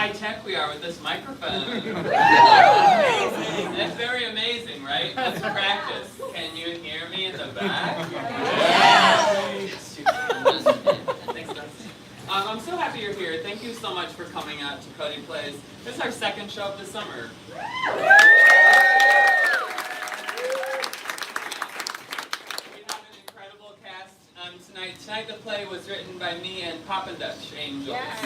high tech we are with this microphone. That's very amazing, right? Let's practice. Can you hear me in the back? Yeah. Thanks, guys. I'm so happy you're here. Thank you so much for coming out to CODY Plays. This is our second show of the summer. Tonight the play was written by me and Pop and Dutch Angels. Yes.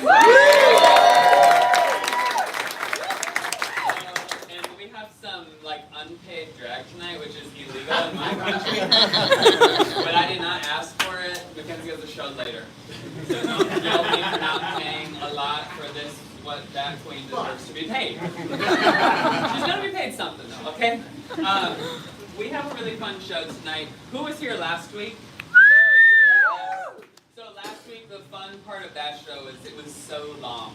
And we have some unpaid drag tonight, which is illegal in my country. But I did not ask for it because it was a show later. So don't yell at me for not paying a lot for this, what that queen deserves to be paid. She's gonna be paid something though, okay? We have a really fun show tonight. Who was here last week? Last week, the fun part of that show is it was so long.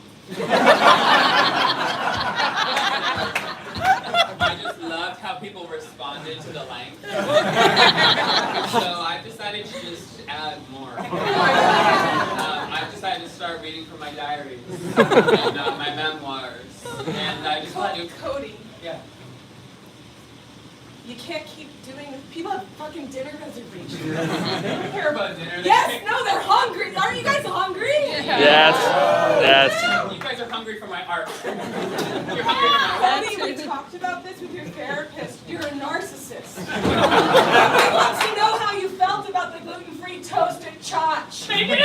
I just loved how people responded to the length. So I decided to just add more. I decided to start reading from my diaries and my memoirs. And I just wanted to... Cody. Yeah. You can't keep doing this. People have fucking dinner reservations. They don't care about dinner. Yes, no, they're hungry. Aren't you guys hungry? Yes. Yes. You guys are hungry for my art. You're hungry for my art. Cody, we talked about this with your therapist. You're a narcissist. He wants to know how you felt about the gluten-free toast at Chotch. They do!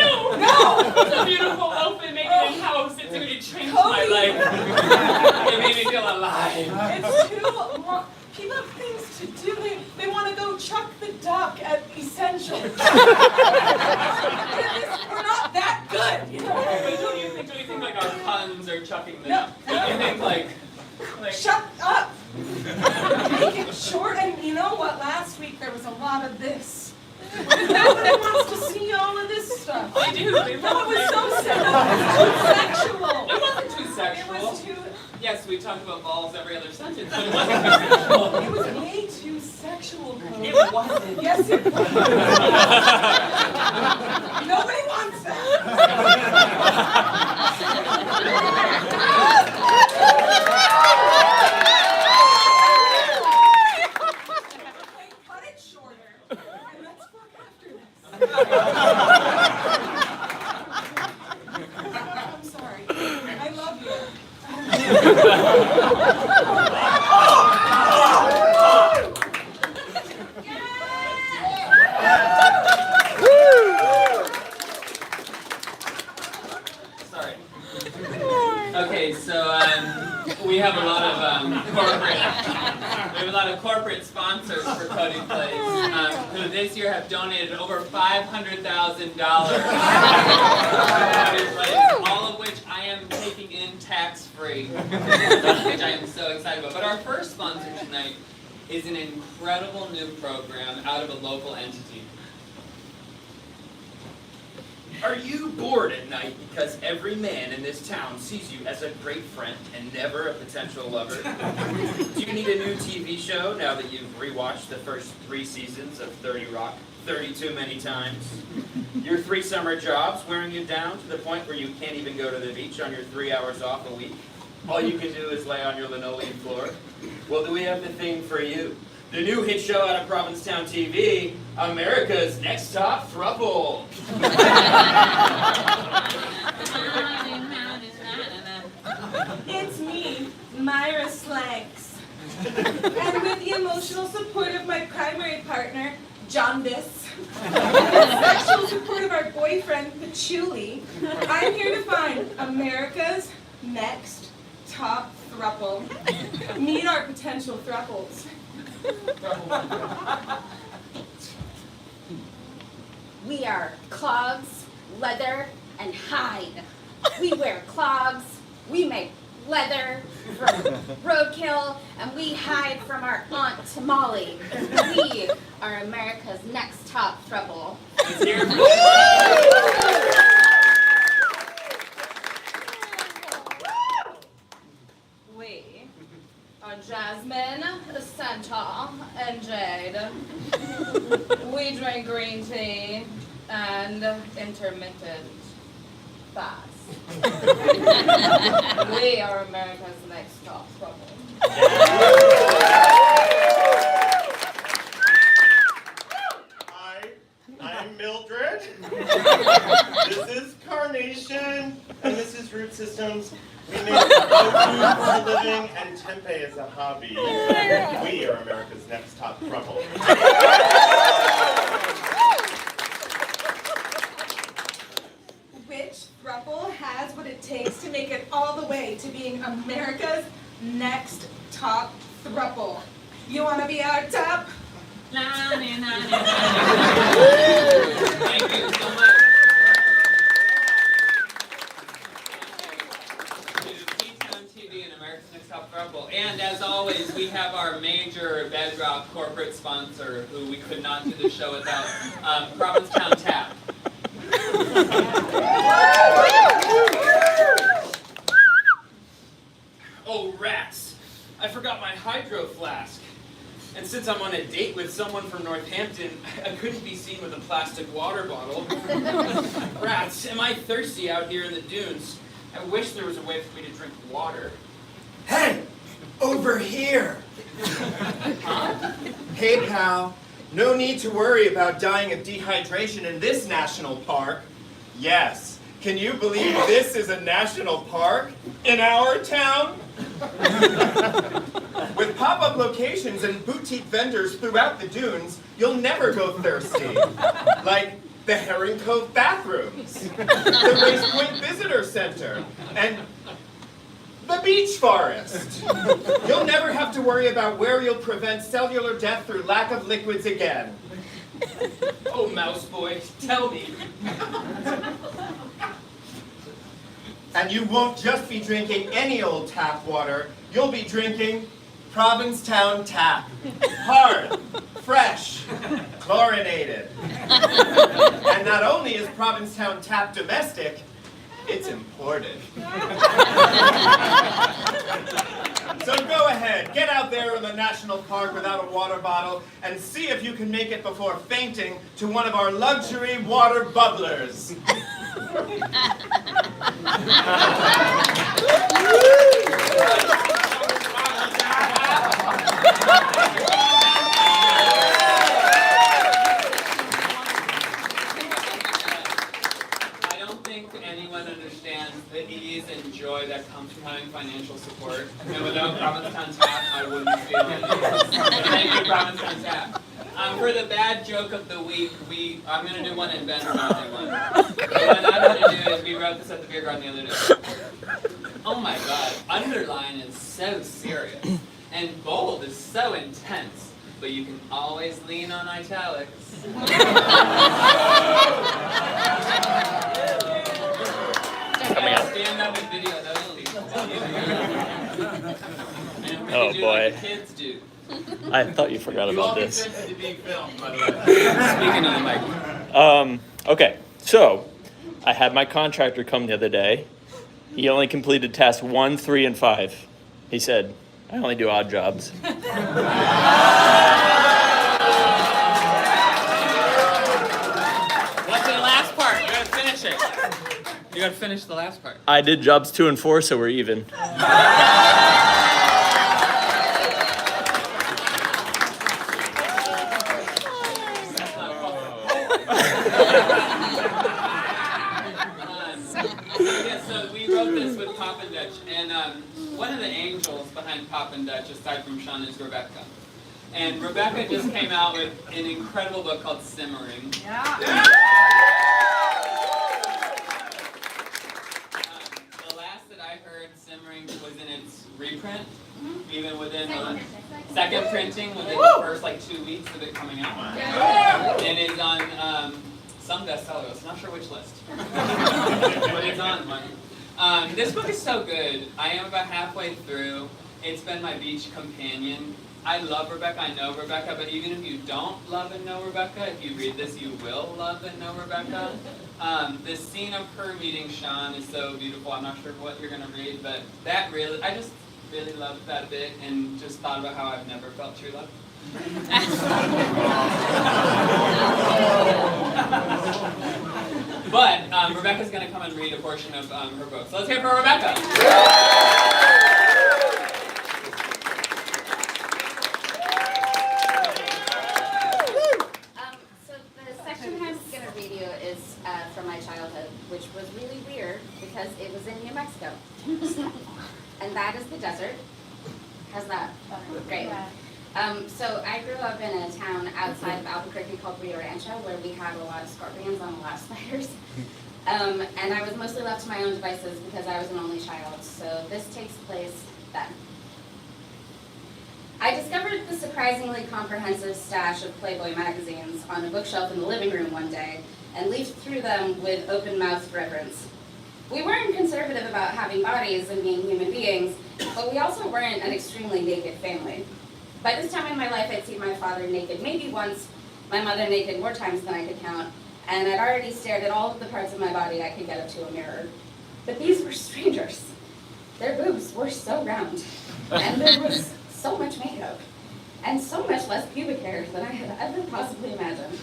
No! It's a beautiful outfit made in-house. It changed my life. It made me feel alive. It's too long. People have things to do. They want to go chuck the duck at Essentials. We're not that good, you know? But don't you think our puns are chucking the duck? Don't you think like... Shut up! Make it short, and you know what? Last week there was a lot of this. Nobody wants to see all of this stuff. They do. No, it was so sexual. It wasn't too sexual. It was too... Yes, we talked about balls every other sentence, but it wasn't too sexual. It was way too sexual, Cody. It wasn't. Yes, it was. Nobody wants that. Okay, cut it shorter, and let's fuck after this. I'm sorry. I love you. Sorry. Okay, so we have a lot of corporate sponsors for CODY Plays, who this year have donated over $500,000 to CODY Plays, all of which I am taking in tax-free, which I am so excited about. But our first sponsor tonight is an incredible new program out of a local entity. Are you bored at night because every man in this town sees you as a great friend and never a potential lover? Do you need a new TV show now that you've rewatched the first 3 seasons of 30 Rock 30 too many times? Your 3 summer jobs wearing you down to the point where you can't even go to the beach on your 3 hours off a week? All you can do is lay on your linoleum floor? Well, do we have the thing for you? The new hit show out of Provincetown TV, America's Next Top Throuple. It's me, Myra Slanks. And with the emotional support of my primary partner, Jaundice, and the sexual support of our boyfriend, Patchouli, I'm here to find America's next top throuple. Meet our potential thruples. We are clogs, leather, and hide. We wear clogs, we make leather from roadkill, and we hide from our Aunt Tamale. We are America's next top throuple. We are Jasmine, Santal, and Jade. We drink green tea and intermittent fast. We are America's next top trouble. Hi, I'm Mildred. This is Carnation, and this is Root Systems. We make food for a living and tempeh as a hobby. We are America's next top trouble. Which throuple has what it takes to make it all the way to being America's next top throuple? You want to be our top? Thank you so much. T-Town TV and America's Next Top Throuple. And as always, we have our major bedrock corporate sponsor, who we could not do the show without, Provincetown Tap. Oh, rats! I forgot my hydro flask. And since I'm on a date with someone from Northampton, I couldn't be seen with a plastic water bottle. Rats, am I thirsty out here in the dunes? I wish there was a way for me to drink water. Hey, over here. Huh? Hey, pal. No need to worry about dying of dehydration in this national park. Yes. Can you believe this is a national park in our town? With pop-up locations and boutique vendors throughout the dunes, you'll never go thirsty. Like the Herring Cove bathrooms, the Race Point Visitor Center, and the beach forest. You'll never have to worry about where you'll prevent cellular death through lack of liquids again. Oh, mouse boy, tell me. And you won't just be drinking any old tap water, you'll be drinking Provincetown Tap. Hard, fresh, chlorinated. And not only is Provincetown Tap domestic, it's imported. So go ahead, get out there in the national park without a water bottle and see if you can make it before fainting to one of our luxury water bubblers. I don't think anyone understands the ease and joy that comes from having financial support. And without Provincetown Tap, I wouldn't feel it. Thank you, Provincetown Tap. For the bad joke of the week, I'm going to do one and Ben will do one. The one I'm going to do is we wrote this at the beer garden the other day. Oh my god, underline is so serious, and bold is so intense, but you can always lean on italics. Coming up. Stand up and video those people. And we Oh, do boy. like the kids do. I thought you forgot You all about be this. sent to being filmed, by the way. Speaking of the mic. Okay, so I had my contractor come the other day. He only completed tasks 1, 3, and 5. He said, I only do odd jobs. What's the last part? You gotta finish it. You gotta finish the last part. I did jobs 2 and 4, so we're even. Yeah, so we wrote this with Pop and Dutch, and one of the angels behind Pop and Dutch, aside from Sean, is Rebecca. And Rebecca just came out with an incredible book called Simmering. Yeah. The last that I heard, Simmering was in its reprint, even within the second printing within the first 2 weeks of it coming out. And it's on some bestsellers, not sure which list, but it's on one. This book is so good. I am about halfway through. It's been my beach companion. I love Rebecca, I know Rebecca, but even if you don't love and know Rebecca, if you read this, you will love and know Rebecca. The scene of her meeting Sean is so beautiful. I'm not sure what you're going to read, but I just really loved that bit and just thought about how I've never felt true love. But Rebecca's going to come and read a portion of her book. So let's hear it for Rebecca. So the section I'm going to read you is from my childhood, which was really weird because it was in New Mexico. And that is the desert. How's that? Great. So I grew up in a town outside of Albuquerque called Rio Rancho, where we had a lot of scorpions on a lot of spiders. And I was mostly left to my own devices because I was an only child. So this takes place then. I discovered the surprisingly comprehensive stash of Playboy magazines on a bookshelf in the living room one day and leafed through them with open-mouthed reverence. We weren't conservative about having bodies and being human beings, but we also weren't an extremely naked family. By this time in my life, I'd seen my father naked maybe once, my mother naked more times than I could count, and I'd already stared at all of the parts of my body I could get up to a mirror. But these were strangers. Their boobs were so round, and there was so much makeup, and so much less pubic hair than I had ever possibly imagined.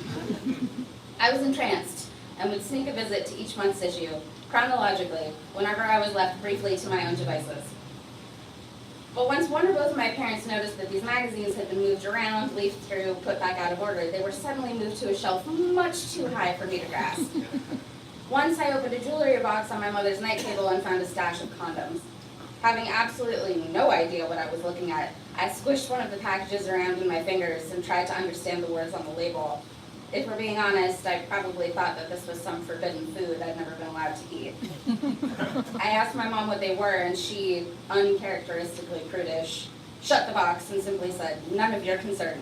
I was entranced, and would sneak a visit to each month's issue, chronologically, whenever I was left briefly to my own devices. But once one or both of my parents noticed that these magazines had been moved around, leafed through, put back out of order, they were suddenly moved to a shelf much too high for me to grasp. Once I opened a jewelry box on my mother's night table and found a stash of condoms. Having absolutely no idea what I was looking at, I squished one of the packages around in my fingers and tried to understand the words on the label. If we're being honest, I probably thought that this was some forbidden food I'd never been allowed to eat. I asked my mom what they were, and she, uncharacteristically prudish, shut the box and simply said, "None of your concern."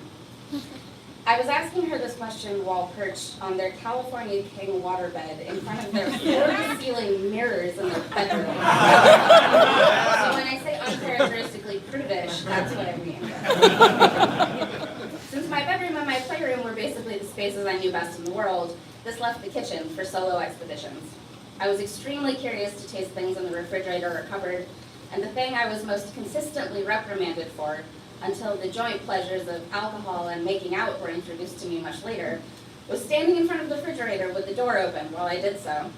I was asking her this question while perched on their California King waterbed in front of their floor-to-ceiling mirrors in their bedroom. So when I say uncharacteristically prudish, that's what I mean. Since my bedroom and my playroom were basically the spaces I knew best in the world, this left the kitchen for solo expeditions. I was extremely curious to taste things in the refrigerator or cupboard, and the thing I was most consistently reprimanded for, until the joint pleasures of alcohol and making out were introduced to me much later, was standing in front of the refrigerator with the door open while I did so.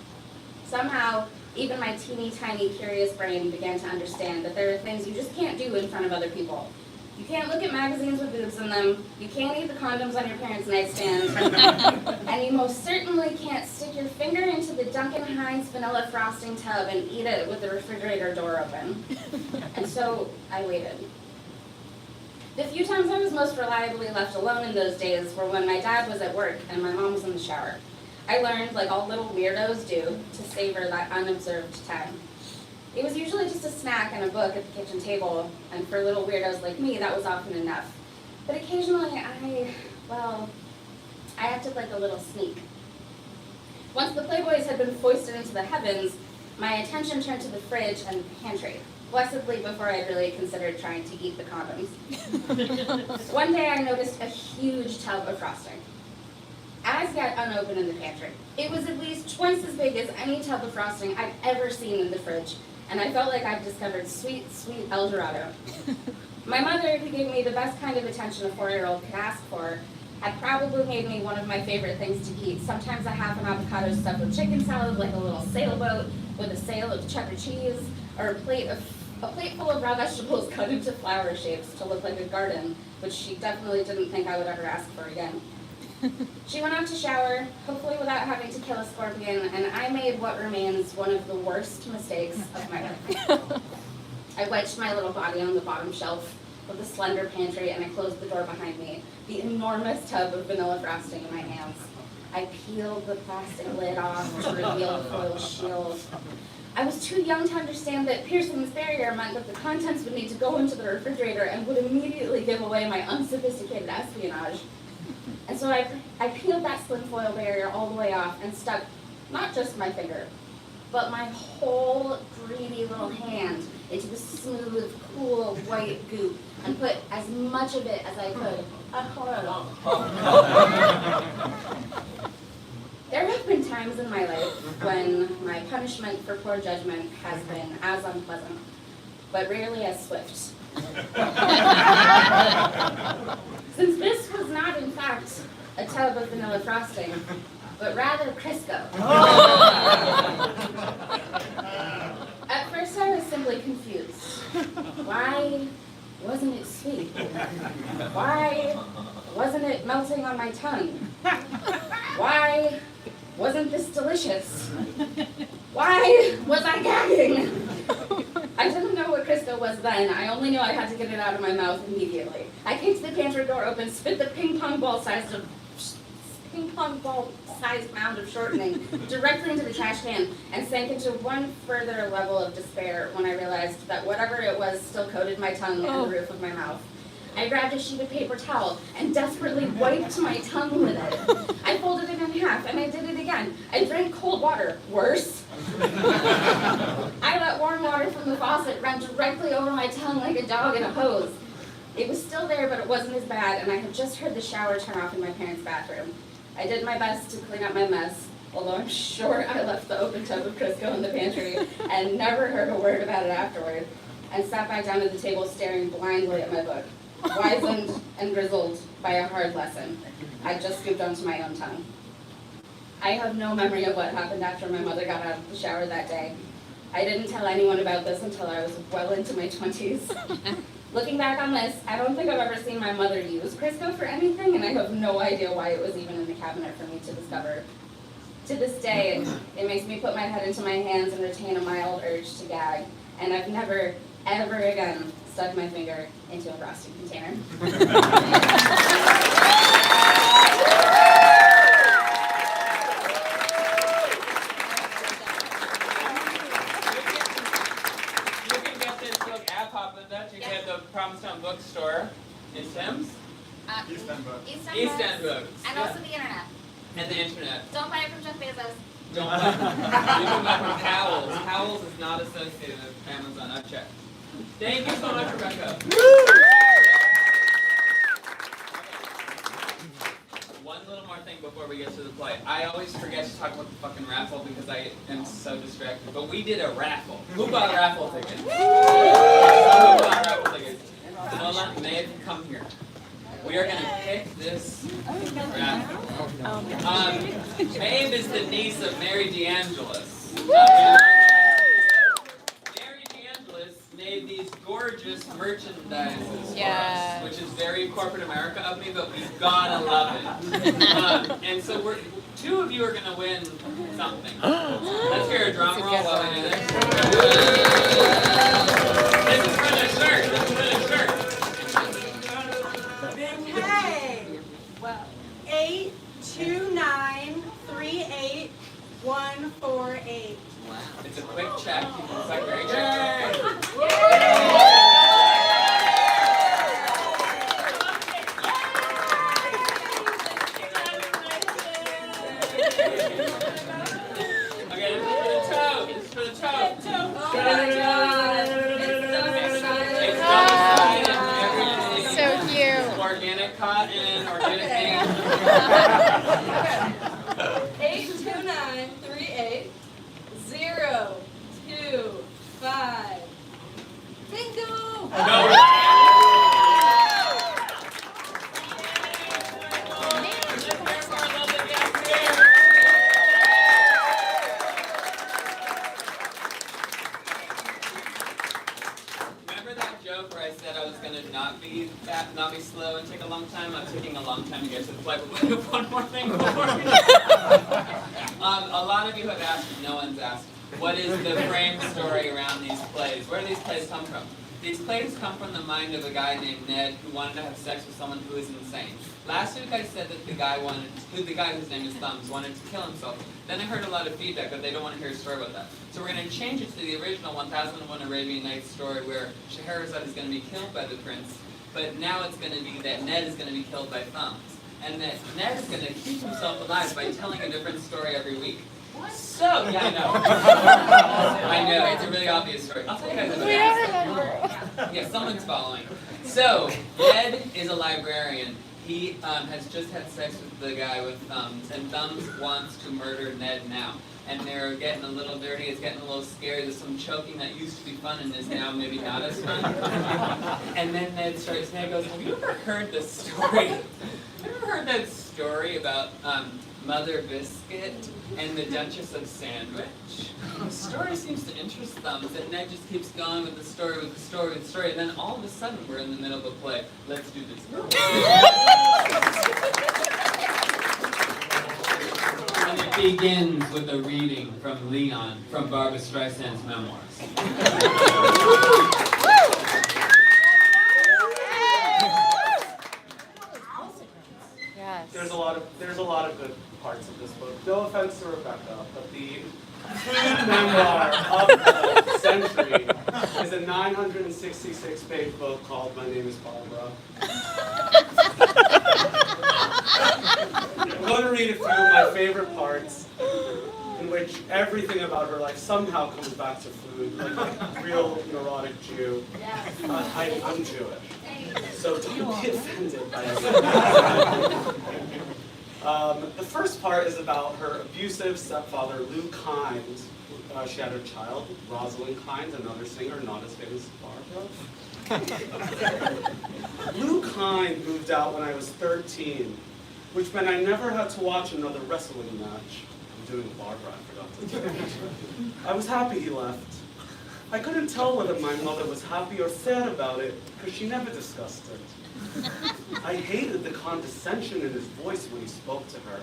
Somehow, even my teeny tiny curious brain began to understand that there are things you just can't do in front of other people. You can't look at magazines with boobs in them, you can't eat the condoms on your parents' nightstand, and you most certainly can't stick your finger into the Duncan Hines vanilla frosting tub and eat it with the refrigerator door open. And so I waited. The few times I was most reliably left alone in those days were when my dad was at work and my mom was in the shower. I learned, like all little weirdos do, to savor that unobserved time. It was usually just a snack and a book at the kitchen table, and for little weirdos like me, that was often enough. But occasionally, I acted like a little sneak. Once the Playboys had been foisted into the heavens, my attention turned to the fridge and the pantry, blessedly before I'd really considered trying to eat the condoms. One day I noticed a huge tub of frosting, as yet unopened in the pantry. It was at least twice as big as any tub of frosting I'd ever seen in the fridge, and I felt like I'd discovered sweet, sweet El Dorado. My mother, who gave me the best kind of attention a 4-year-old could ask for, had probably made me one of my favorite things to eat, sometimes a half an avocado stuffed with chicken salad, like a little sailboat with a sail of cheddar cheese, or a plate full of raw vegetables cut into flower shapes to look like a garden, which she definitely didn't think I would ever ask for again. She went out to shower, hopefully without having to kill a scorpion, and I made what remains one of the worst mistakes of my life. I wedged my little body on the bottom shelf of the slender pantry, and I closed the door behind me, the enormous tub of vanilla frosting in my hands. I peeled the plastic lid off to reveal the foil shield. I was too young to understand that piercing this barrier meant that the contents would need to go into the refrigerator and would immediately give away my unsophisticated espionage. And so I peeled that slim foil barrier all the way off and stuck not just my finger, but my whole greedy little hand into the smooth, cool, white goop and put as much of it as I could. There have been times in my life when my punishment for poor judgment has been as unpleasant, but rarely as swift. Since this was not, in fact, a tub of vanilla frosting, but rather Crisco. At first I was simply confused. Why wasn't it sweet? Why wasn't it melting on my tongue? Why wasn't this delicious? Why was I gagging? I didn't know what Crisco was then. I only knew I had to get it out of my mouth immediately. I kicked the pantry door open, spit the ping pong ball sized mound of shortening directly into the trash can, and sank into one further level of despair when I realized that whatever it was still coated my tongue and the roof of my mouth. I grabbed a sheet of paper towel and desperately wiped my tongue with it. I folded it in half and I did it again. I drank cold water. Worse. I let warm water from the faucet run directly over my tongue like a dog in a hose. It was still there, but it wasn't as bad, and I had just heard the shower turn off in my parents' bathroom. I did my best to clean up my mess, although I'm sure I left the open tub of Crisco in the pantry and never heard a word about it afterward, and sat back down at the table staring blindly at my book, wizened and grizzled by a hard lesson. I just scooped onto my own tongue. I have no memory of what happened after my mother got out of the shower that day. I didn't tell anyone about this until I was well into my 20s. Looking back on this, I don't think I've ever seen my mother use Crisco for anything, and I have no idea why it was even in the cabinet for me to discover. To this day, it makes me put my head into my hands and retain a mild urge to gag, and I've never, ever again stuck my finger into a frosting container. You can get the Provincetown bookstore in Thames. East End Books. East End Books. And also the internet. And the internet. Don't buy it from Jeff Bezos. Don't buy it. You can buy from Howells. Howells is not associated with Amazon. I've checked. Thank you so much, Rebecca. One little more thing before we get to the play. I always forget to talk about the fucking raffle because I am so distracted. But we did a raffle. Who bought raffle tickets? Who bought raffle tickets? Nola, Maeve, come here. We are going to pick this raffle. Maeve is the niece of Mary DeAngelis. Mary DeAngelis made these gorgeous merchandises for us, which is very corporate America of me, but we've gotta love it. And so two of you are gonna win something. Let's hear a drum roll while I do this. This is for the shirt. This is for the shirt. Okay. 8293848. It's a quick check. It's like very check. Okay, this is for the toe. This is for the toe. Oh my God. It's so So cute. Organic cotton, organic ink. 829380225. Bingo! No. Remember that joke where I said I was gonna not be slow and take a long time? I'm taking a long time to get to the play, but we have one more thing before we a lot of you have asked, no one's asked, what is the frame story around these plays? Where do these plays come from? These plays come from the mind of a guy named Ned who wanted to have sex with someone who is insane. Last week I said that the guy whose name is Thumbs wanted to kill himself. Then I heard a lot of feedback that they don't want to hear a story about that. So we're going to change it to the original 1001 Arabian Nights story where Scheherazade is going to be killed by the prince, but now it's going to be that Ned is going to be killed by Thumbs. And that Ned is going to keep himself alive by telling a different story every week. So, yeah, I know. I know, it's a really obvious story. I'll tell you guys about it. Yeah, someone's following. So, Ned is a librarian. He has just had sex with the guy with Thumbs, and Thumbs wants to murder Ned now. And they're getting a little dirty, it's getting a little scary, there's some choking that used to be fun and is now maybe not as fun. And then Ned goes, have you ever heard this story? Have you ever heard that story story about Mother Biscuit and the Duchess of Sandwich. The story seems to interest them, but Ned just keeps going with the story, and then all of a sudden we're in the middle of a play. Let's do this. And it begins with a reading from Leon from Barbra Streisand's memoirs. There's a lot of good parts of this book. No offense to Rebecca, but the food memoir of the century is a 966-page book called My Name is Barbara. I'm going to read a few of my favorite parts in which everything about her life somehow comes back to food, like a real neurotic Jew. I'm Jewish, so don't be offended by that. The first part is about her abusive stepfather, Lou Kind. She had a child, Rosalind Kind, another singer, not as famous as Barbara. Lou Kind moved out when I was 13, which meant I never had to watch another wrestling match. I'm doing Barbara, I forgot to tell you. I was happy he left. I couldn't tell whether my mother was happy or sad about it, because she never discussed it. I hated the condescension in his voice when he spoke to her.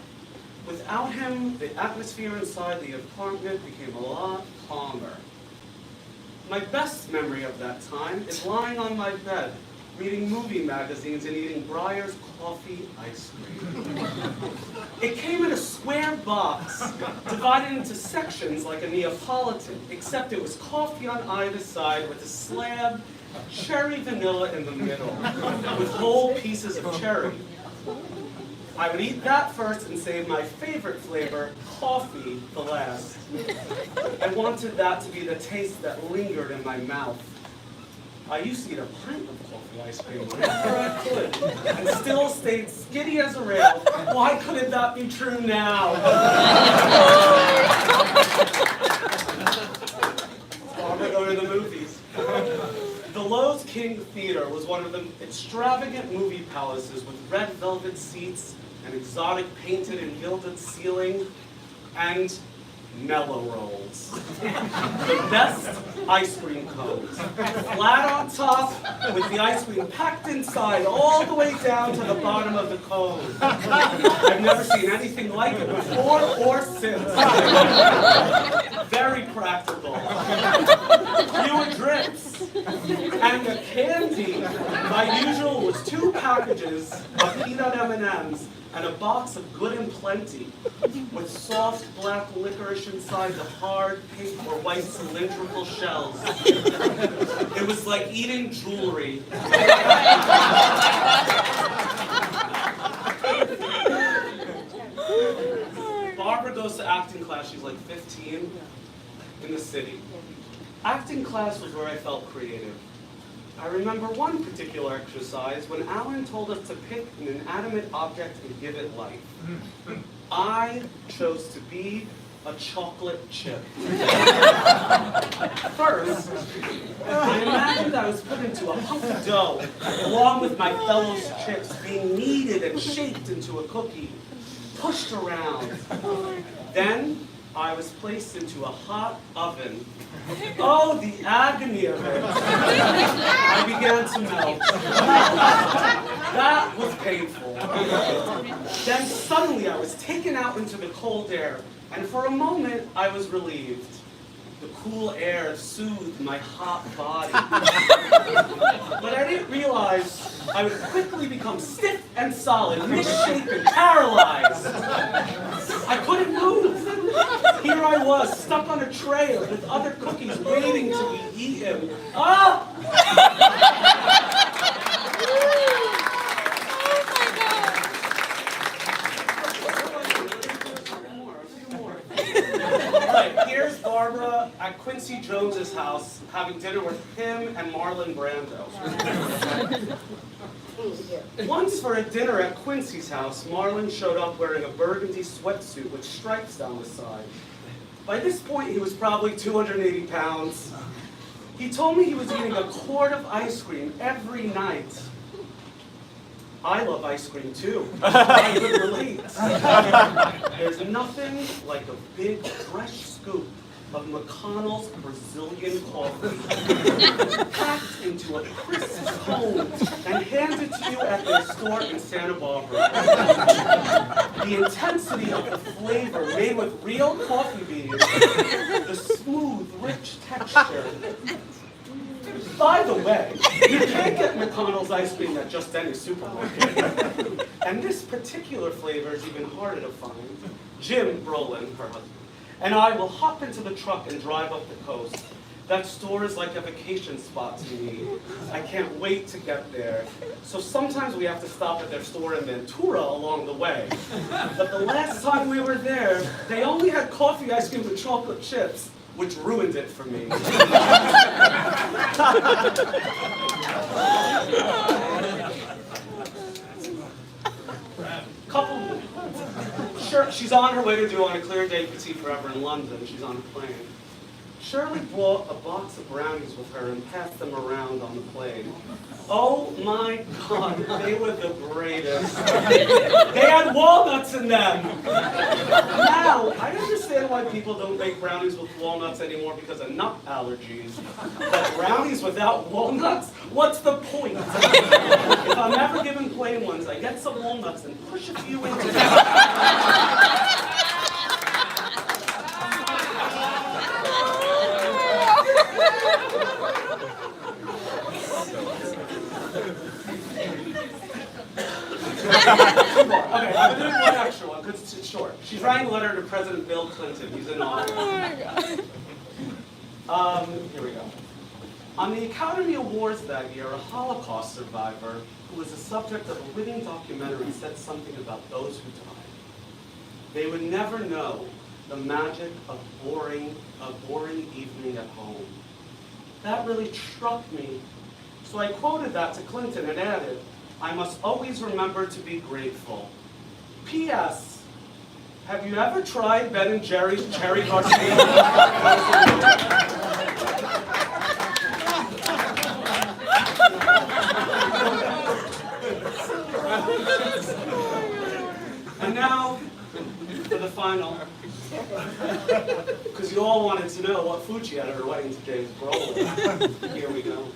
Without him, the atmosphere inside the apartment became a lot calmer. My best memory of that time is lying on my bed, reading movie magazines and eating Breyer's coffee ice cream. It came in a square box, divided into sections like a Neapolitan, except it was coffee on either side with a slab of cherry vanilla in the middle, with whole pieces of cherry. I would eat that first and save my favorite flavor, coffee, the last. I wanted that to be the taste that lingered in my mouth. I used to eat a pint of coffee ice cream whenever I could, and still stayed skinny as a rail. Why couldn't that be true now? Barbara going to the movies. The Lowe's King Theater was one of the extravagant movie palaces with red velvet seats, an exotic painted and gilded ceiling, and mellow rolls. The best ice cream cones. Flat on top, with the ice cream packed inside all the way down to the bottom of the cone. I've never seen anything like it before or since. Very practical. Fewer drips. And the candy, my usual, was 2 packages of peanut M&Ms and a box of Good and Plenty, with soft black licorice inside the hard pink or white cylindrical shells. It was like eating jewelry. Barbara goes to acting class, she's like 15, in the city. Acting class was where I felt creative. I remember one particular exercise when Alan told us to pick an inanimate object and give it life. I chose to be a chocolate chip. First, I imagined I was put into a hunk of dough, along with my fellow chips being kneaded and shaped into a cookie, pushed around. Then, I was placed into a hot oven. Oh, the agony of it. I began to melt. That was painful. Then suddenly I was taken out into the cold air, and for a moment I was relieved. The cool air soothed my hot body. But I didn't realize I would quickly become stiff and solid, misshapen, paralyzed. I couldn't move. Here I was, stuck on a tray with other cookies waiting to be eaten. Ah! Here's Barbara at Quincy Jones's house having dinner with him and Marlon Brando. Once for a dinner at Quincy's house, Marlon showed up wearing a burgundy sweatsuit with stripes down the side. By this point, he was probably 280 pounds. He told me he was eating a quart of ice cream every night. I love ice cream too. I could relate. There's nothing like a big, fresh scoop of McConnell's Brazilian coffee, packed into a crisp cone and handed to you at their store in Santa Barbara. The intensity of the flavor made with real coffee beans, the smooth, rich texture. By the way, you can't get McConnell's ice cream at just any supermarket. And this particular flavor is even harder to find. Jim Brolin, her husband, and I will hop into the truck and drive up the coast. That store is like a vacation spot to me. I can't wait to get there. So sometimes we have to stop at their store in Ventura along the way. But the last time we were there, they only had coffee ice cream with chocolate chips, which ruined it for me. Sure, she's on her way to do On a Clear Day Petite Forever in London. She's on a plane. Shirley brought a box of brownies with her and passed them around on the plane. Oh my God, they were the greatest. They had walnuts in them. Now, I understand why people don't make brownies with walnuts anymore because of nut allergies. But brownies without walnuts? What's the point? If I'm ever given plain ones, I get some walnuts and push a few into them. Okay, I'm doing one extra one because it's short. She's writing a letter to President Bill Clinton. He's in office. Here we go. On the Academy Awards that year, a Holocaust survivor who was the subject of a winning documentary said something about those who died. They would never know the magic of a boring evening at home. That really struck me. So I quoted that to Clinton and added, I must always remember to be grateful. P.S. Have you ever tried Ben & Jerry's Cherry Garcia? And now, for the final. Because you all wanted to know what food she had at her wedding to James Brolin. Here we go.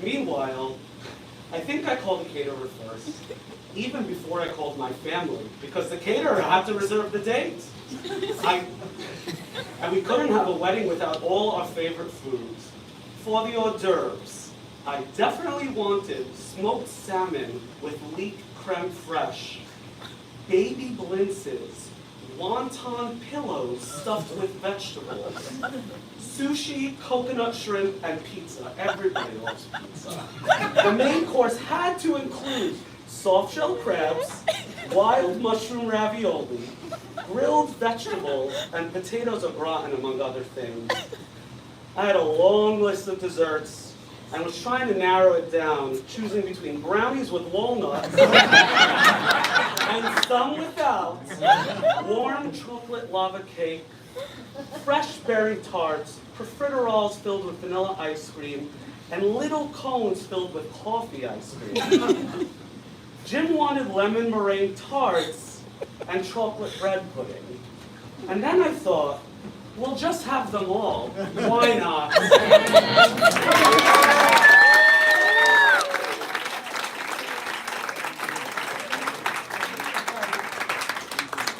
Meanwhile, I think I called the caterer first, even before I called my family, because the caterer had to reserve the date. And we couldn't have a wedding without all our favorite foods. For the hors d'oeuvres, I definitely wanted smoked salmon with leek creme fraiche, baby blintzes, wonton pillows stuffed with vegetables, sushi, coconut shrimp, and pizza. Everybody loves pizza. The main course had to include soft-shell crabs, wild mushroom ravioli, grilled vegetables, and potatoes au gratin, among other things. I had a long list of desserts and was trying to narrow it down, choosing between brownies with walnuts and some without, warm chocolate lava cake, fresh berry tarts, profiteroles filled with vanilla ice cream, and little cones filled with coffee ice cream. Jim wanted lemon meringue tarts and chocolate bread pudding. And then I thought, we'll just have them all. Why not?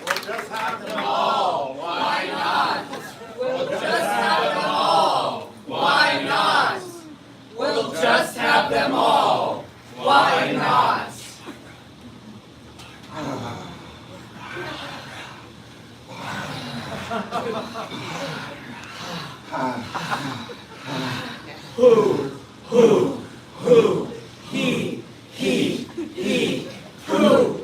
We'll just have them all. Why not? We'll just have them all. Why not? We'll just have them all. Why not? Who, he, who.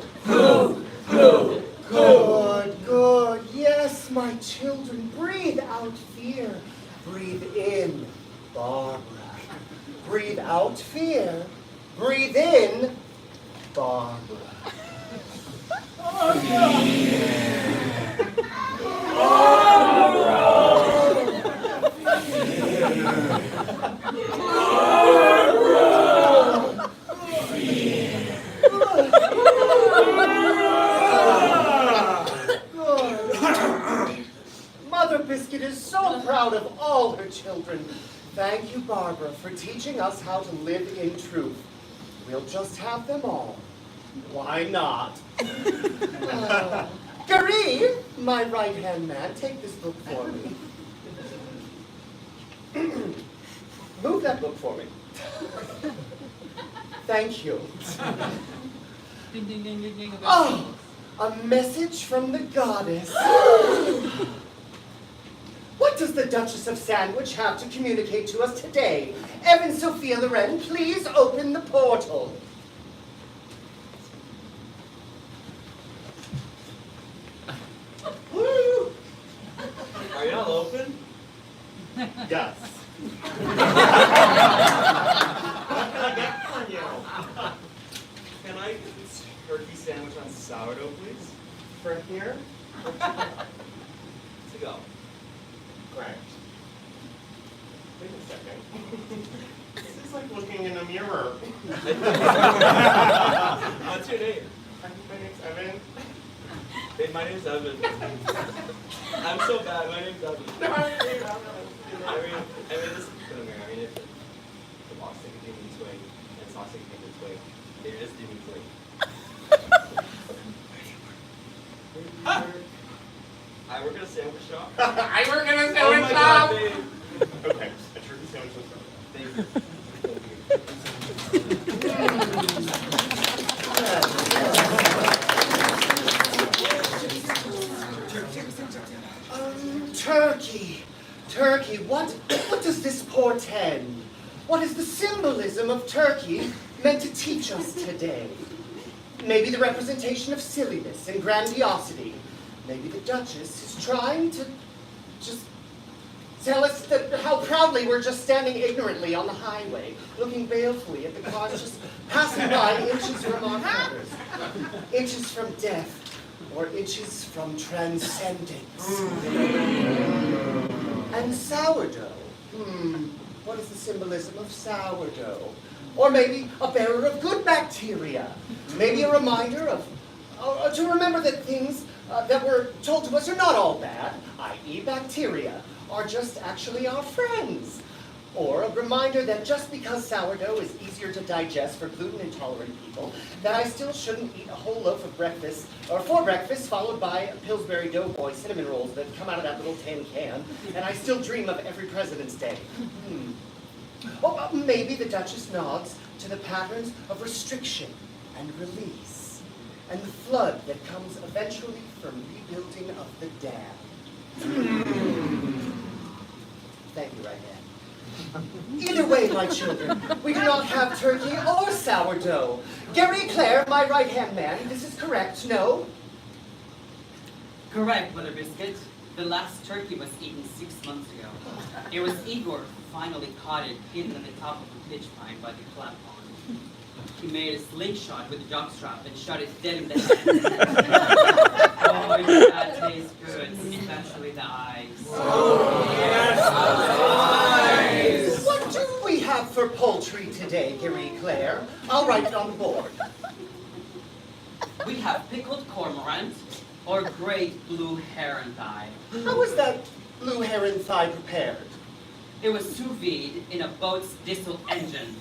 Good. Yes, my children, breathe out fear. Breathe in, Barbara. Breathe out fear. Breathe in, Barbara. Barbara for teaching us how to live in truth. We'll just have them all. Why not? Gary, my right-hand man, take this book for me. Move that book for me. Thank you. Ding, ding, ding, ding, ding. Oh, a message from the goddess. What does the Duchess of Sandwich have to communicate to us today? Evan Sophia Loren, please open the portal. Woo! Are y'all open? Yes. What can I get for you? Can I get this turkey sandwich on sourdough, please? For here? To go. Great. Wait a second. This is like looking in a mirror. What's your name? My name's Evan. Hey, my name's Evan. I'm so bad. My name's Evan. No, I mean, this is if the box take a demon swing and the sauce take a demon swing, there is demon swing. I work at a sandwich shop. I work in a Oh sandwich my shop! God, babe. Okay, a turkey sandwich was Thank you. Turkey, what does this portend? What is the symbolism of turkey meant to teach us today? Maybe the representation of silliness and grandiosity. Maybe the Duchess is trying to just tell us that how proudly we're just standing ignorantly on the highway, looking balefully at the cars just passing by inches from our feathers, inches from death, or inches from transcendence. And sourdough. What is the symbolism of sourdough? Or maybe a bearer of good bacteria. Maybe a reminder of, to remember that things that were told to us are not all bad, i.e. bacteria, are just actually our friends. Or a reminder that just because sourdough is easier to digest for gluten-intolerant people, that I still shouldn't eat a whole loaf of breakfast, or for breakfast, followed by Pillsbury Doughboy cinnamon rolls that come out of that little tin can, and I still dream of every President's Day. Or maybe the Duchess nods to the patterns of restriction and release, and the flood that comes eventually from rebuilding of the dam. Thank you, right hand. Either way, my children, we do not have turkey or sourdough. Gary Clare, my right-hand man, this is correct, no? Correct, Mother Biscuit. The last turkey was eaten 6 months ago. It was Igor who finally caught it hidden at the top of a pitch pine by the clap pond. He made a slingshot with a jockstrap and shot it dead in the head. Oh, that tastes good, especially the eyes. Oh, yes, eyes! What do we have for poultry today, Gary Clare? I'll write it on the board. We have pickled cormorant or great blue heron thigh. How was that blue heron thigh prepared? It was sous vide in a boat's diesel engine.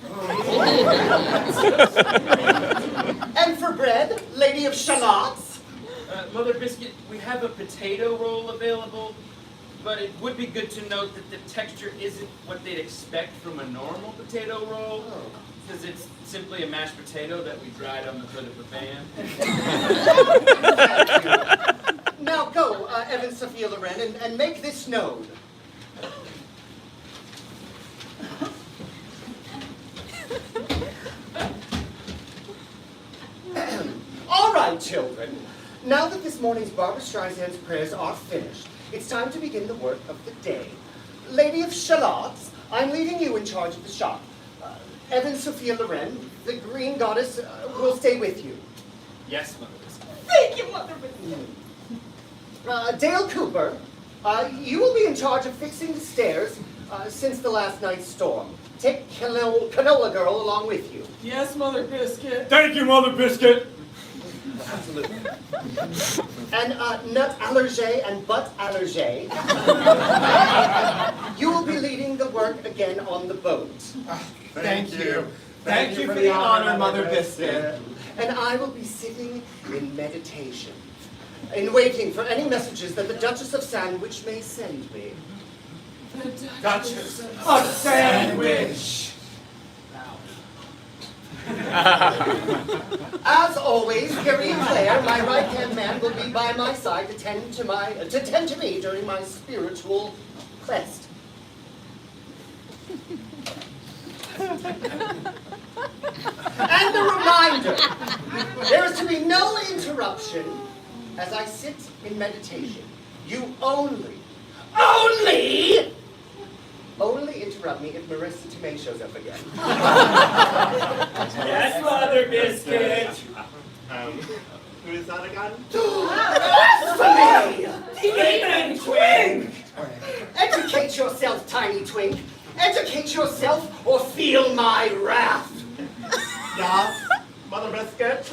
And for bread, Lady of Shallots? Mother Biscuit, we have a potato roll available, but it would be good to note that the texture isn't what they'd expect from a normal potato roll, because it's simply a mashed potato that we dried on the hood of a van. Now go, Evan Sophia Loren, and make this known. All right, children. Now that this morning's Barbra Streisand's prayers are finished, it's time to begin the work of the day. Lady of Shallots, I'm leaving you in charge of the shop. Evan Sophia Loren, the green goddess, will stay with you. Yes, Mother Biscuit. Thank you, Mother Biscuit. Dale Cooper, you will be in charge of fixing the stairs since the last night's storm. Take Canola Girl along with you. Yes, Mother Biscuit. Thank you, Mother Biscuit. Absolutely. And nut allergy and butt allergy. You will be leading the work again on the boat. Thank you. Thank you for the honor, Mother Biscuit. And I will be sitting in meditation, in waiting for any messages that the Duchess of Sandwich may send me. Duchess of Sandwich. As always, Gary Clare, my right-hand man, will be by my side to tend to me during my spiritual quest. And a reminder, there is to be no interruption as I sit in meditation. You only interrupt me if Marissa Tomei shows up again. Yes, Mother Biscuit. Who is that again? Blasphemy! Demon Twink. Educate yourself, tiny twink. Educate yourself or feel my wrath. Yes, Mother Biscuit.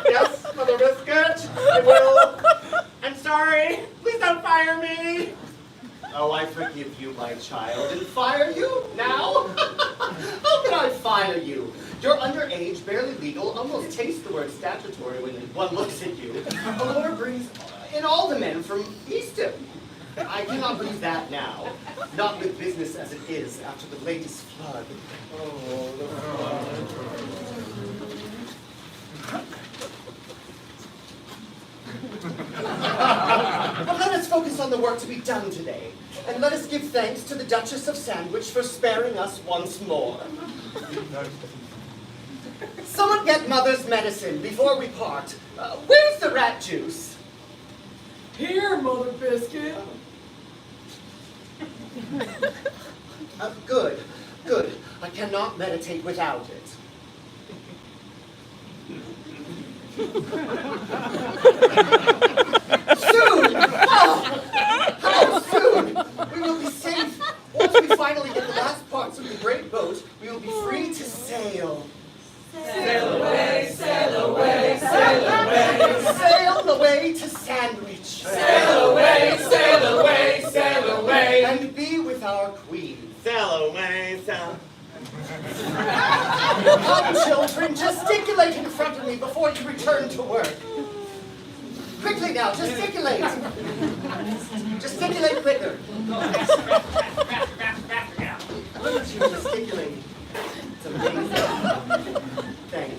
Yes, Mother Biscuit. I will. I'm sorry. Please don't fire me. Oh, I forgive you, my child, and fire you now? How can I fire you? You're underage, barely legal, almost taste the word statutory when one looks at you. Allure brings in all the men from Easton. I cannot lose that now. Not with business as it is after the latest flood. Oh, the flood. But let us focus on the work to be done today. And let us give thanks to the Duchess of Sandwich for sparing us once more. Someone get Mother's medicine before we part. Where's the rat juice? Here, Mother Biscuit. Good, good. I cannot meditate without it. Soon! Oh, how soon? We will be safe. Once we finally get the last parts of the great boat, we will be free to sail. Sail away, sail away, sail away. Sail away to Sandwich. Sail away, sail away, sail away. And be with our queen. Sail away, sail. Come, children, gesticulate in front of me before you return to work. Quickly now, gesticulate. Gesticulate quicker. Look at you gesticulating. It's amazing. Thank you.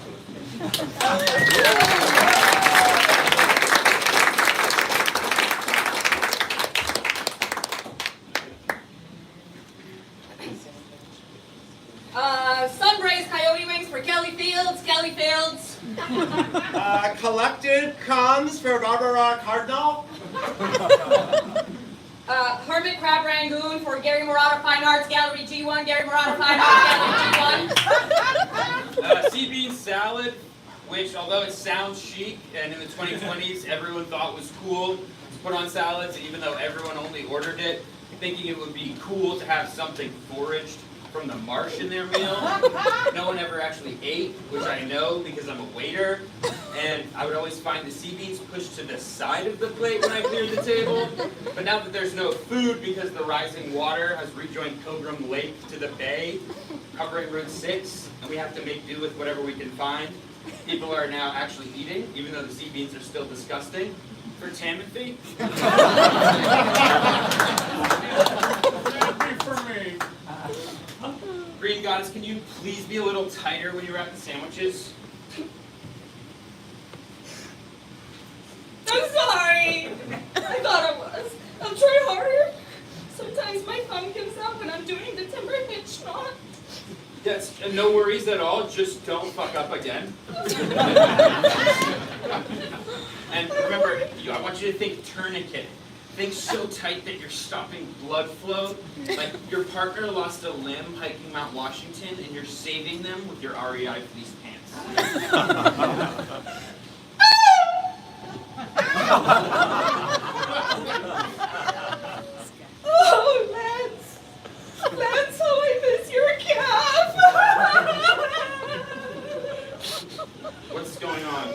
Sunbraised coyote wings for Kelly Fields, Kelly Fields. Collected crumbs for Barbara Cardinal. Hermit Crab Rangoon for Gary Murata Fine Arts Gallery G1, Gary Murata Fine Arts Gallery G1. Sea bean salad, which although it sounds chic and in the 2020s everyone thought was cool to put on salads, even though everyone only ordered it, thinking it would be cool to have something foraged from the marsh in their meal. No one ever actually ate, which I know because I'm a waiter, and I would always find the sea beans pushed to the side of the plate when I cleared the table. But now that there's no food because the rising water has rejoined Pilgrim Lake to the bay, covering Route 6, and we have to make do with whatever we can find, people are now actually eating, even though the sea beans are still disgusting. For Timothy. For me. Green Goddess, can you please be a little tighter when you wrap the sandwiches? I'm sorry. I thought I was. I'll try harder. Sometimes my thumb gives out when I'm doing the timber hitch knot. Yes, no worries at all, just don't fuck up again. And remember, I want you to think tourniquet. Think so tight that you're stopping blood flow. Like your partner lost a limb hiking Mount Washington and you're saving them with your REI fleece pants. Oh, Lance. Lance, how I miss your calf. What's going on?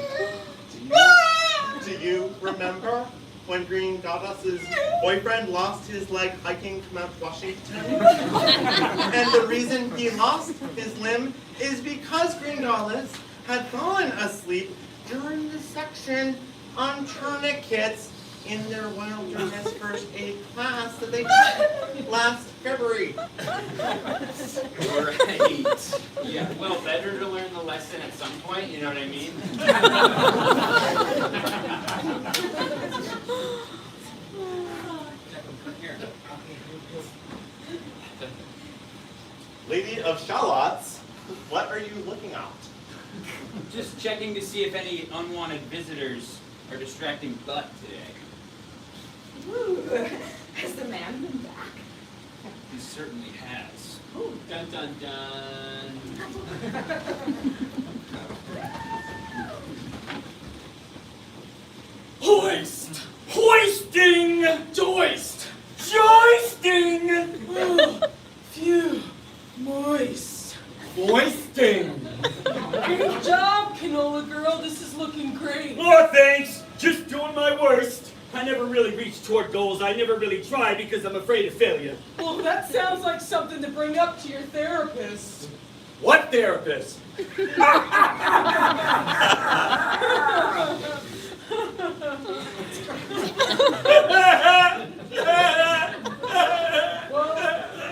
when Green Goddess's boyfriend lost his leg hiking to Mount Washington. And the reason he lost his limb is because Green Goddess had fallen asleep during the section on tourniquets in their wilderness first aid class that they took last February. Right. Yeah, well, better to learn the lesson at some point, you know what I mean? Lady of Shallots, what are you looking at? Just checking to see if any unwanted visitors are distracting Butt today. Ooh, has the man been back? He certainly has. Ooh, dun dun dun. Hoist! Hoisting! Joist! Joisting! Oh, phew. Moist. Hoisting! Great job, Canola Girl. This is looking great. Oh, thanks. Just doing my worst. I never really reach toward goals. I never really try because I'm afraid of failure. Well, that sounds like something to bring up to your therapist. What therapist? Well,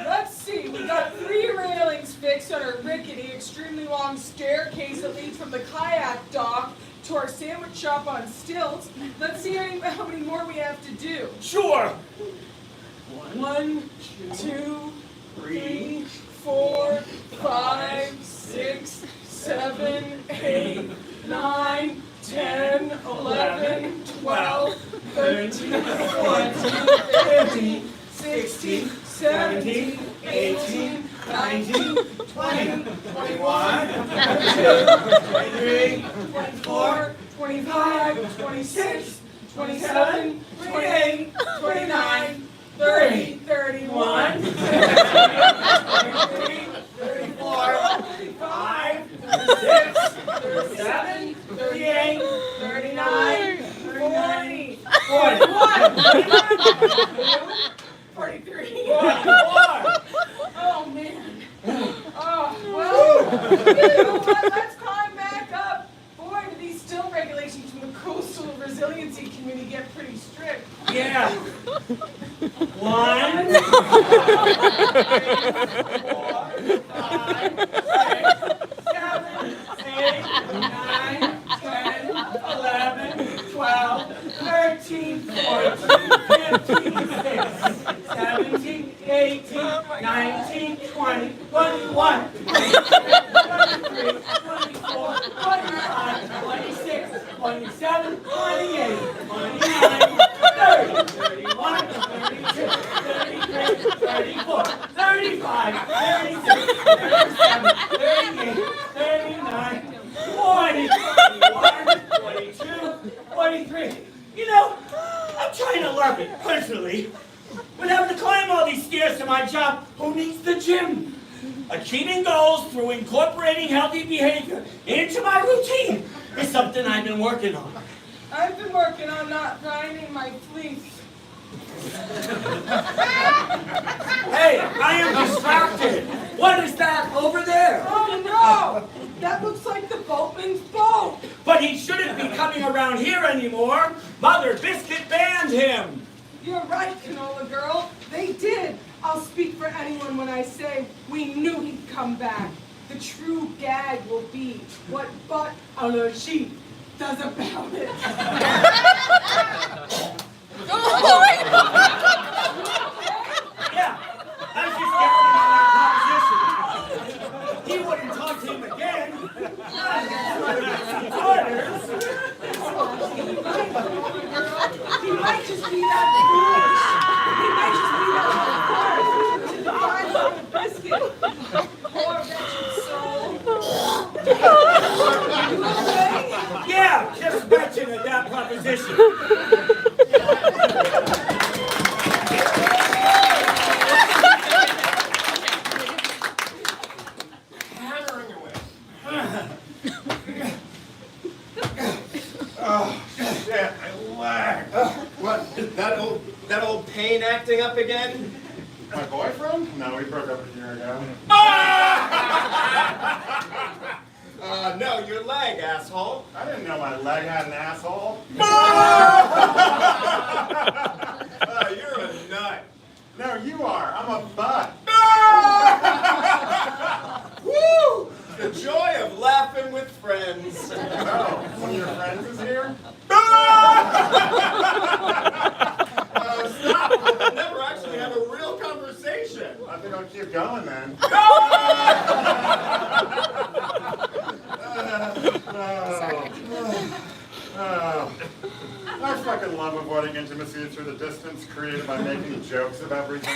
let's see. We got 3 railings fixed on our rickety, extremely long staircase that leads from the kayak dock to our sandwich shop on stilts. Let's see how many more we have to do. Sure. 1, 2, 3, 4, 5, 6, 7, 8, 9, 10, 11, 12, 13, 14, 15, 16, 17, 18, 19, 20, 21, 22, 23, 24, 25, 26, 27, 28, 29, 30, 31, 33, 34, 35, 36, 37, 38, 39, 40, 41, 43. Oh, man. Oh, well, you know what? Let's climb back up. Boy, do these still regulations from the Coastal Resiliency Committee get pretty strict. Yeah. 1, 2, 4, 5, 6, 7, 8, 9, 10, 11, 12, 13, 14, 15, 16, 17, 18, 19, 20, 21, 22, 23, 24, 25, 26, 27, 28, 29, 30, 31, 32, 33, 34, 35, 36, 37, 38, 39, 40, 41, 42, 43. You know, I'm trying to learn it personally. When having to climb all these stairs to my job, who needs the gym? Achieving goals through incorporating healthy behavior into my routine is something I've been working on. I've been working on not grinding my fleece. Hey, I am distracted. What is that over there? Oh no! That looks like the boatman's boat. But he shouldn't be coming around here anymore. Mother Biscuit banned him. You're right, Canola Girl. They did. I'll speak for anyone when I say we knew he'd come back. The true gag will be what Butt on a sheep does about it. Yeah, I was just getting him on that proposition. He wouldn't talk to him again. Orders. He might just be that foolish. He might just be that foolish to define a biscuit. Poor wretched soul. You okay? Yeah, just mention that proposition. Hammering away. Oh, shit, my leg. What? Kane acting up again? My boyfriend? No, we broke up a year ago. No, your leg, asshole. I didn't know my leg had an asshole. You're a nut. No, you are. I'm a butt. Woo! The joy of laughing with friends. Oh, one of your friends is here? Stop! We'll never actually have a real conversation. I think I'll keep going then. I fucking love avoiding intimacy through the distance created by making jokes of everything.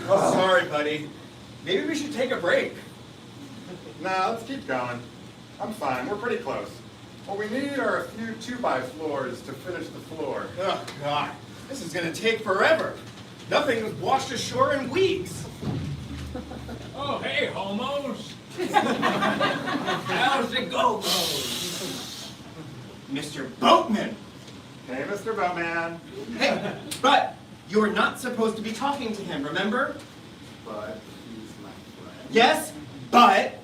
Sorry, buddy. Maybe we should take a break. Nah, let's keep going. I'm fine. We're pretty close. What we need are a few 2x4s to finish the floor. Oh, God. This is going to take forever. Nothing was washed ashore in weeks. Oh, hey, homos. How's it go, Mr. Boatman. Hey, Mr. Boatman. Hey, but you're not supposed to be talking to him, remember? But he's my friend. Yes, but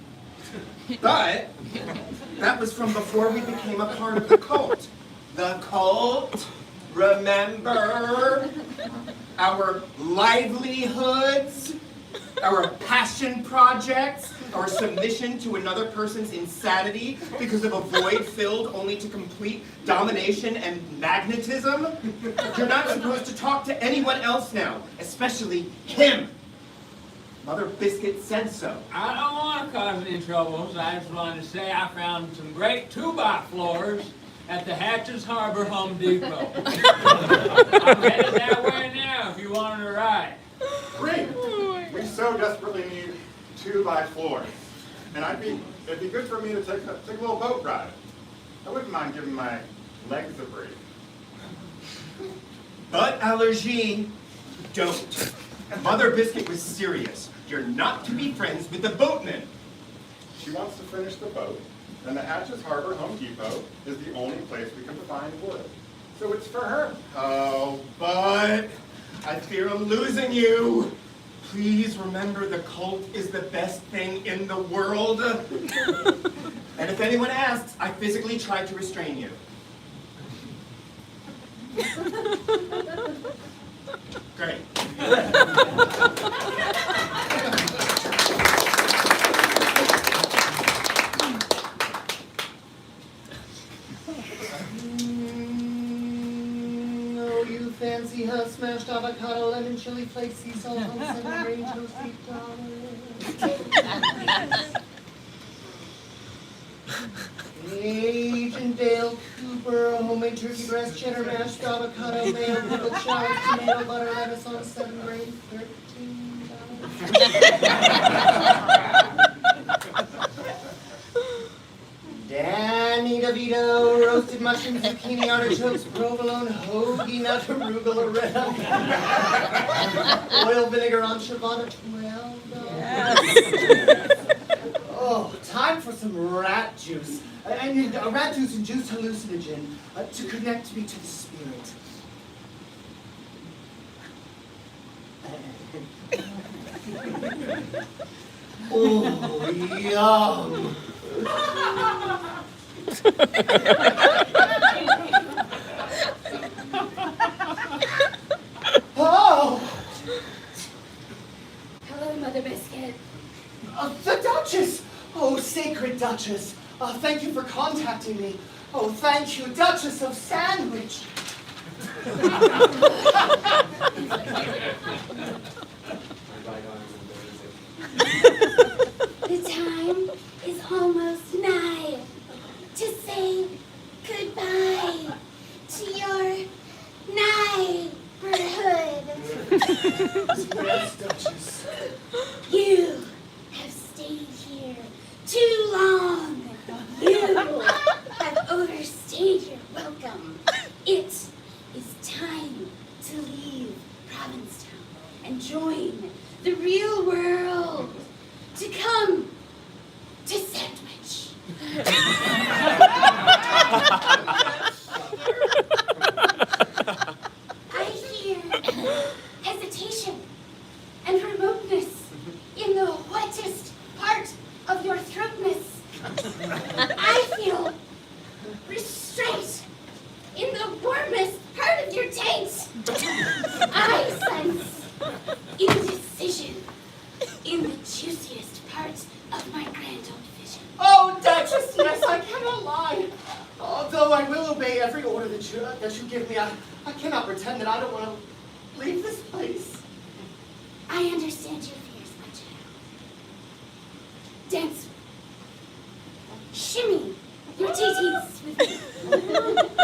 that was from before we became a part of the cult. The cult, remember? Our livelihoods, our passion projects, our submission to another person's insanity because of a void filled only to complete domination and magnetism. You're not supposed to talk to anyone else now, especially him. Mother Biscuit said so. I don't want to cause any troubles. I just wanted to say I found some great 2x4s at the Hatches Harbor Home Depot. I'm headed that way now if you want to ride. Great! We so desperately need 2x4s. And it'd be good for me to take a little boat ride. I wouldn't mind giving my legs a break. But allergy, don't. Mother Biscuit was serious. You're not to be friends with the boatman. She wants to finish the boat, and the Hatches Harbor Home Depot is the only place we can find wood. So it's for her. Oh, but I fear I'm losing you. Please remember the cult is the best thing in the world. And if anyone asks, I physically tried to restrain you. Great. Oh, you fancy hot smashed avocado, lemon, chili flakes, sea salt, cinnamon, rain, toasty dollars. Agent Dale Cooper, homemade turkey breast, cheddar mashed avocado, mayo, pickled shallots, tomato, butter, lettuce on 7 grain, $13. Danny DeVito, roasted mushrooms, zucchini, artichokes, provolone, hoagie, nut, arugula, red onion, oil, vinegar on ciabatta, $12. Oh, time for some rat juice. I need rat juice and juice hallucinogen to connect me to the spirit. Oh, yum. Oh! Hello, Mother Biscuit. The Duchess! Oh, sacred Duchess. Thank you for contacting me. Oh, thank you, Duchess of Sandwich. The time is almost nigh to say goodbye to your neighborhood. Yes, Duchess. You have stayed here too long. You have overstayed your welcome. It is time to leave Provincetown and join the real world. To come to Sandwich. I sense indecision in the juiciest part of my grand old vision. Oh, Duchess, yes, I cannot lie. Although I will obey every order that you give me, I cannot pretend that I don't want to leave this place. I understand your fears, my child. Dance. Shimmy your titties with me.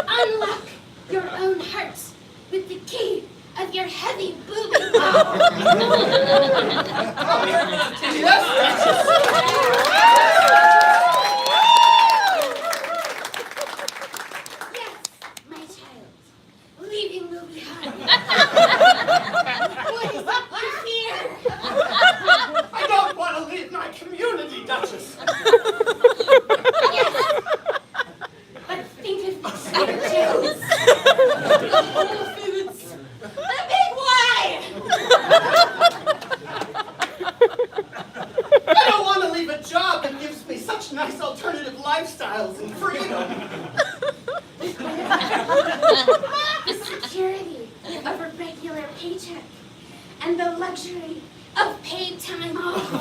Unlock your own heart with the key of your heavy booby ball. Yes, my child. Leaving will be hard. What is it you fear? I don't want to leave my community, Duchess. Yes. But think of the shadows. The Whole Foods. The Big Y. I don't want to leave a job that gives me such nice alternative lifestyles and freedom. The security of a regular paycheck and the luxury of paid time off.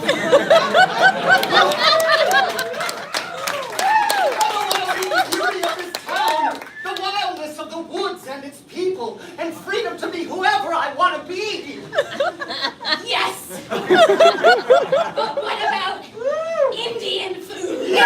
The beauty of this town, the wildness of the woods and its people, and freedom to be whoever I want to be. Yes! But what about Indian food?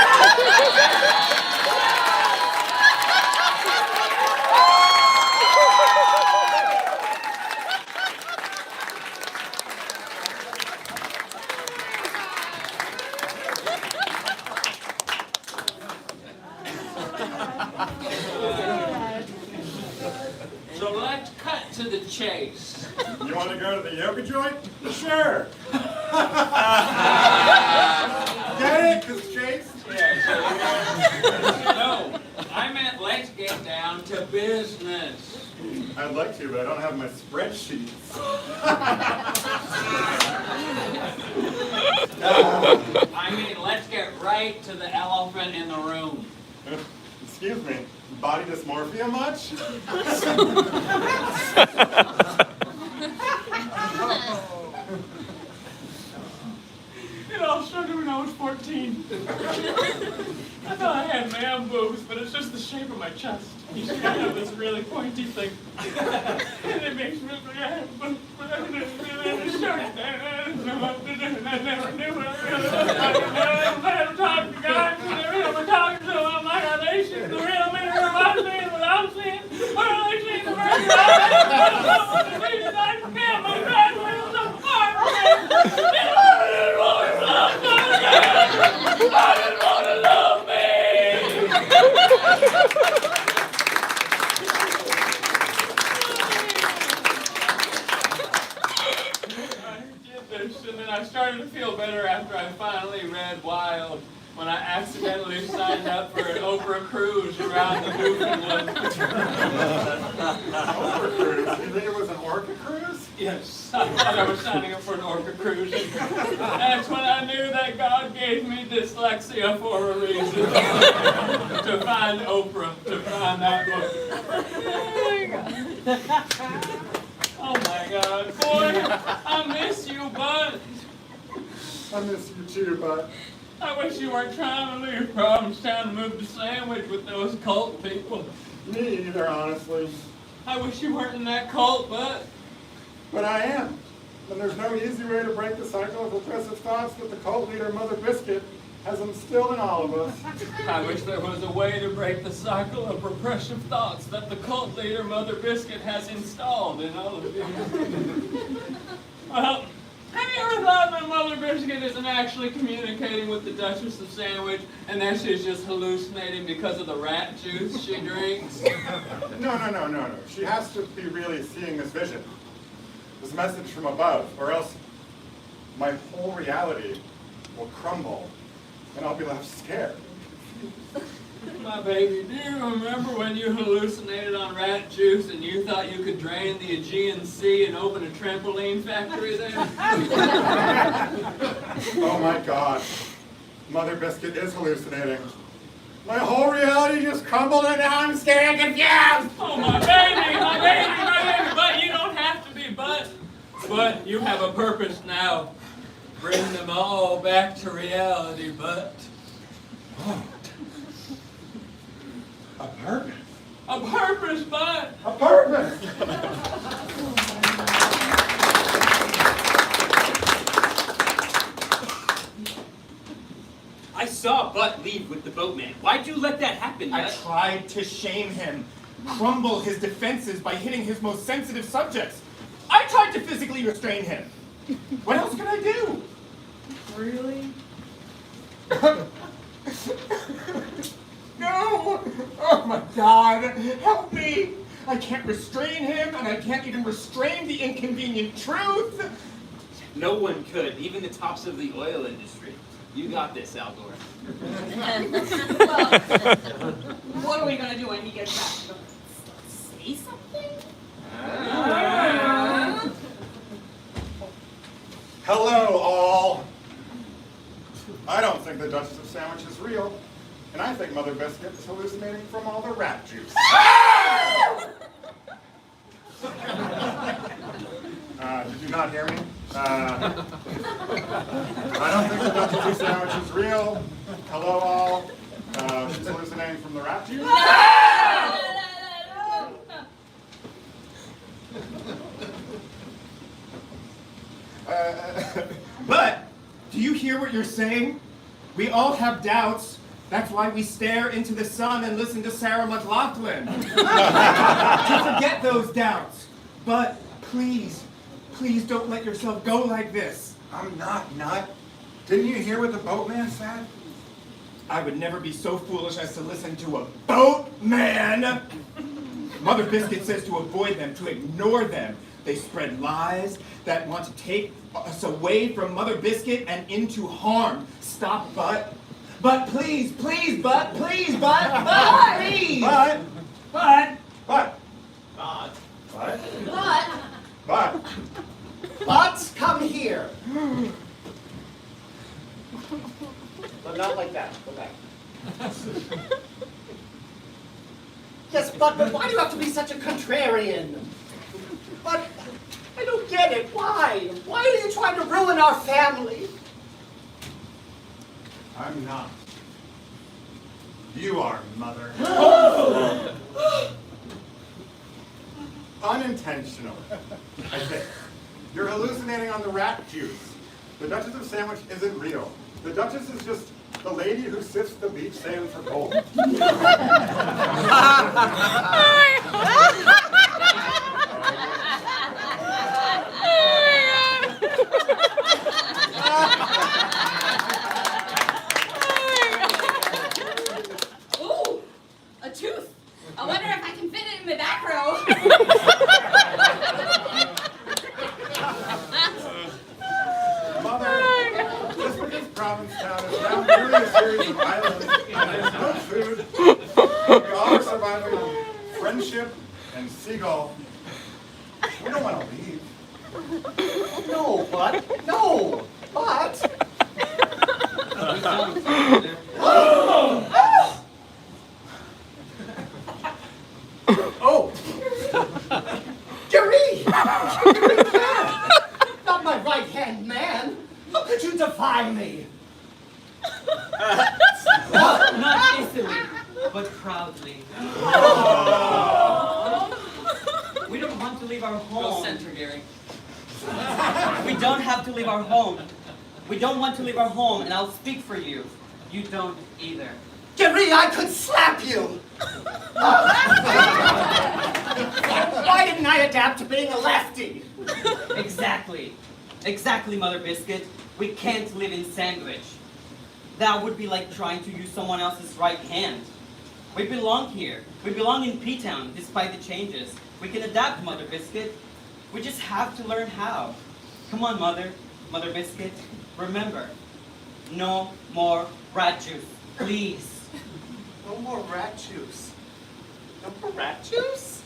So let's cut to the chase. You want to go to the yoga joint? Sure. Get it? Because Chase? No, I meant let's get down to business. I'd like to, but I don't have my spreadsheets. I mean, let's get right to the elephant in the room. Excuse me, body dysmorphia much? It all started when I was 14. I thought I had man boobs, but it's just the shape of my chest. You see, I have this really pointy thing. And it makes me look like I have boobs, but I never short. I never knew what I was talking to guys. Whenever I'm talking to them, I'm like, are they seeing the real me or am I seeing what I'm seeing? Or are they seeing the version I don't want to see that I can't move back wheels apart. I didn't want to love me. I did this, and then I started to feel better after I finally read Wild, when I accidentally signed up for an Oprah cruise around the Newfoundland. Orca cruise? You think it was an orca cruise? Yes, I thought I was signing up for an orca cruise. That's when I knew that God gave me dyslexia for a reason. To find Oprah, to find that book. Oh my God, boy, I miss you, bud. I miss you too, but I wish you weren't trying to leave Provincetown and move to Sandwich with those cult people. me either, honestly. I wish you weren't in that cult, bud. But I am. And there's no easy way to break the cycle of oppressive thoughts that the cult leader Mother Biscuit has instilled in all of us. I wish there was a way to break the cycle of repressive thoughts that the cult leader Mother Biscuit has installed in all of you. Well, have you ever thought that Mother Biscuit isn't actually communicating with the Duchess of Sandwich and that she's just hallucinating because of the rat juice she drinks? No. She has to be really seeing this vision. This message from above, or else my whole reality will crumble and I'll be left scared. My baby, do you remember when you hallucinated on rat juice and you thought you could drain the Aegean Sea and open a trampoline factory there? Oh my God. Mother Biscuit is hallucinating. My whole reality just crumbled and now I'm scared and confused! Oh, my baby, my baby, my baby, but But you have a purpose now. Bring them all back to reality, but... A purpose? A purpose, but... A purpose! I saw Butt leave with the boatman. Why'd you let that happen, I Butt? tried to shame him, crumble his defenses by hitting his most sensitive subjects. I tried to physically restrain him. What else could I do? Really? No! Oh my God! Help me! I can't restrain him, and I can't even restrain the inconvenient truth! No one could, even the tops of the oil industry. You got this, Al Gore. Well, what are we gonna do when he gets back? Say something? Hello, all. I don't think the Duchess of Sandwich is real, and I think Mother Biscuit is hallucinating from all the rat juice. Did you not hear me? I don't think the Duchess of Sandwich is real. Hello, all. She's hallucinating from the rat juice. But, do you hear what you're saying? We all have doubts. That's why we stare into the sun and listen to Sarah McLachlan. To forget those doubts. But please, please don't let yourself go like this. I'm not nut. Didn't you hear what the boatman said? I would never be so foolish as to listen to a boatman. Mother Biscuit says to avoid them, to ignore them. They spread lies that want to take us away from Mother Biscuit and into harm. Stop, Butt. But please, please, Butt, please, Butt, Butt, please. But, But, but, Butt. but, But, but, Butts, come here. But not like that. Go back. Yes, but why do you have to be such a contrarian? But I don't get it. Why? Why are you trying to ruin our family? I'm not. You are, Mother. Unintentional, I think. You're hallucinating on the rat juice. The Duchess of Sandwich isn't real. The Duchess is just the lady who sifts the beach sand for gold. ooh, a tooth. I wonder if I can fit it in the back row. Mother, just because Provincetown is now merely a series of islands and there's no food, we all are surviving on friendship and seagull. We don't want to leave. No, Bud. No, but. Oh! Gary! Gary, man! Not my right-hand man! How could you defy me? Not easily, but proudly. We don't want to leave our Go home. center, Gary. We don't have to leave our home. We don't want to leave our home, and I'll speak for you. You don't either. Gary, I could slap you! Why didn't I adapt to being a lefty? Exactly. Exactly, Mother Biscuit. We can't live in Sandwich. That would be like trying to use someone else's right hand. We belong here. We belong in P-Town, despite the changes. We can adapt, Mother Biscuit. We just have to learn how. Come on, Mother Biscuit. Remember, no more rat juice, please. No more rat juice. No more rat juice?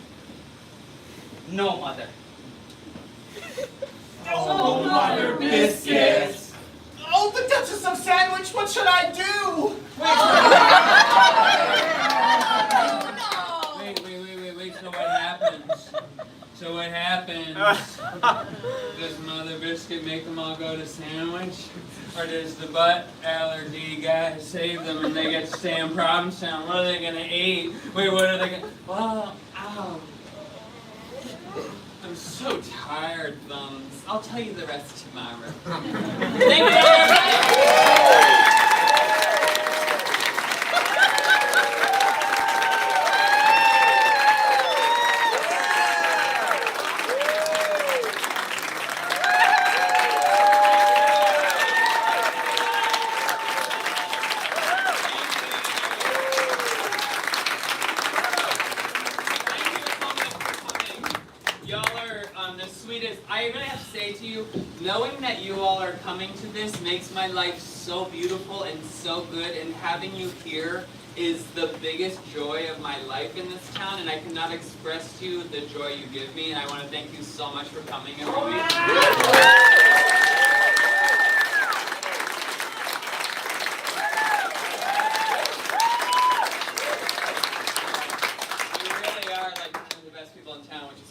No, Mother. Oh, Mother Biscuit! Oh, the Duchess of Sandwich, what should I do? Wait, so what happens? So what happens? Does Mother Biscuit make them all go to sandwich? Or does the butt allergy guy save them and they get to stay in Provincetown? What are they gonna eat? Wait, what are they gonna... Well, ow. I'm so tired, Thumbs. I'll tell you the rest tomorrow. Thank you! I really have to say to you, knowing that you all are coming to this makes my life so beautiful and so good, and having you here is the biggest joy of my life in this town, and I cannot express to you the joy you give me, and I want to thank you so much for coming every week.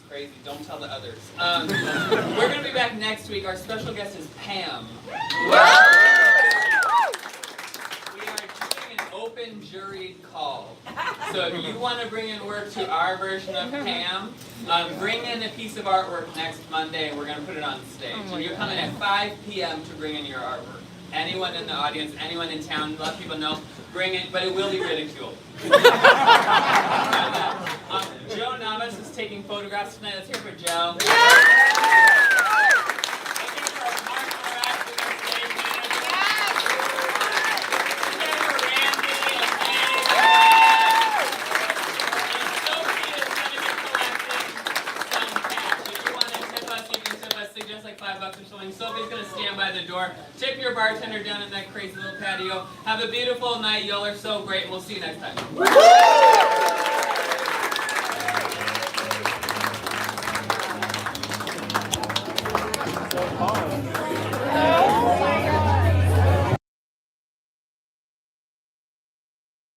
Crazy. Don't tell the others. We're going to be back next week. Our special guest is Pam. We are doing an open juried call. So if you want to bring in work to our version of Pam, bring in a piece of artwork next Monday and we're going to put it on stage. And you're coming at 5 p.m. to bring in your artwork. Anyone in the audience, anyone in town, let people know, bring it, but it will be ridiculed. Joe Navas is taking photographs tonight. Let's hear it for Joe. Sophie's going to stand by the door. Tip your bartender down in that crazy little patio. Have a beautiful night. Y'all are so great. We'll see you next time.